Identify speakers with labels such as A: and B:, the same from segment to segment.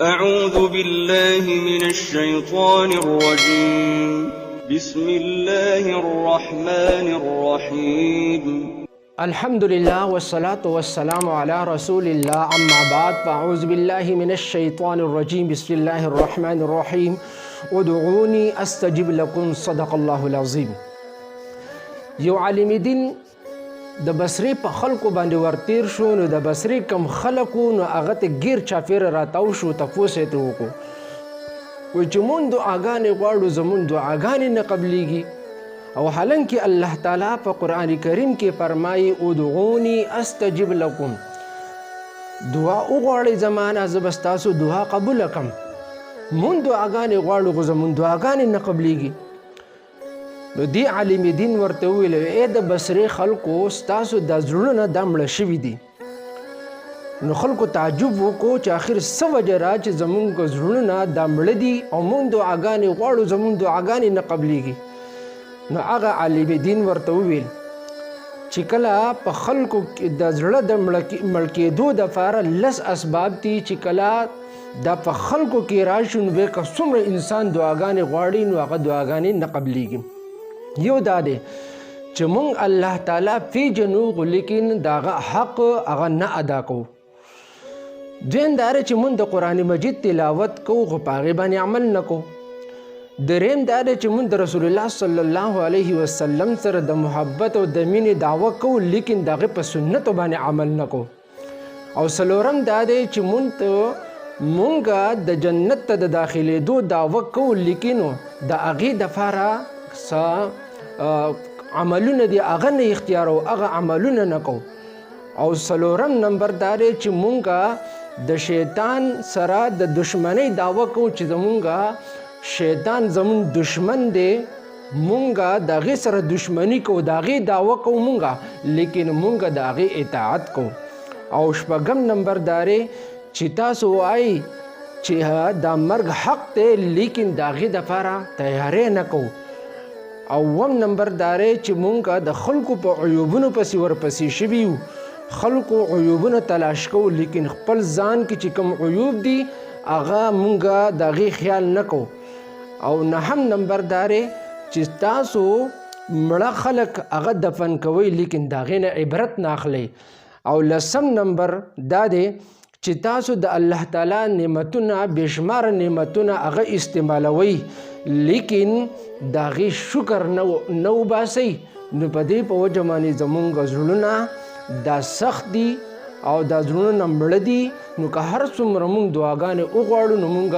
A: أعوذ بالله من الشيطان الرجيم. بسم الله الرحمن الرحيم.
B: الحمد لله والصلاة والسلام على رسول الله. أما بعد فأعوذ بالله من الشيطان الرجيم. بسم الله الرحمن الرحيم. ادعوني أستجب لكم. صدق الله العظيم. یو عالم دین د بصری په خلکو باندې ورتیر شو، نو د بصری کم خلکو نو هغه ته گیر چاپیره راتاو شو. تپوس یې ترې وکړو، وایي چې مونږ دعاګانې غواړو، زمونږ دعاګانې نه قبلیږي. او حالانکه الله تعالی په قرآن کریم کې فرمایي ادعوني استجب لكم، دعا وغواړئ زمانه زه به ستاسو دعا قبوله کړم. مونږ دعاګانې غواړو خو زمونږ دعاګانې نه قبلیږي. نو دی عالم دین ورته وویل ای د بصرې خلکو ستاسو د زړونه دا مړه شوي دي. نو خلکو تعجب وکړو چې آخر څه وجه را چې زمونږ زړونه دا مړه دي او مونږ دعاګانې غواړو زمونږ دعاګانې نه قبلیږي. نو هغه عالم دین ورته وویل چې کله په خلکو د زړه د مړ کېدو دپاره لس اسباب دي چې کله دا په خلکو کې راشي نو بیا که څومره انسان دعاګانې غواړي نو هغه دعاګانې نه قبلیږي. یو دا دی چې مونږ الله تعالی پیژنو خو لیکن د هغه حق هغه نه ادا کوو. دویم دا دی چې مونږ د قرآن مجید تلاوت کوو خو په هغې باندې عمل نه کوو. دریم دا دی چې مونږ د رسول الله صلی الله علیه وسلم سره د محبت او د مینې دعوه کوو لیکن د هغې په سنتو باندې عمل نه کوو. او څلورم دا دی چې مونږ د جنت ته د داخلېدو دعوه کوو لیکن د هغې دپاره عملونه دي هغه نه اختیارو، هغه عملونه نه کوو. او څلورم نمبر دا دی چې مونږ د شیطان سره د دشمنۍ دعوه کوو چې زمونږ شیطان زمون دشمن دی، مونږ د هغې سره دشمني کوو، د هغې دعوه کوو مونږ لیکن مونږ د هغې اطاعت کوو. او شپږم نمبر دا دی چې تاسو وایي چې دا مرګ حق دی لیکن د هغې دپاره تیاری نه کوو. اوم نمبر دا دی چې مونږ د خلکو په عیوبونو پسې ورپسې شوي یو، خلکو عیوبونه تلاش کوو لیکن خپل ځان کې چې کوم عیوب دي هغه مونږ د هغې خیال نه کوو. او نهم نمبر دا دی چې تاسو مړه خلک هغه دفن کوئ لیکن د هغې نه عبرت نه اخلئ. او لسم نمبر دا دی چې تاسو د الله تعالی نعمتونه بېشماره نعمتونه هغه استعمالوئ لیکن د هغې شکر نه وباسئ. نو په دې په وجه باندې زمونږ زړونه دا سخت دي او دا زړونه مړه دي. نو که هر څومره مونږ دعاګانې وغواړو نو مونږ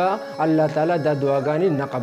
B: الله تعالی دا دعاګانې نه قبلوي.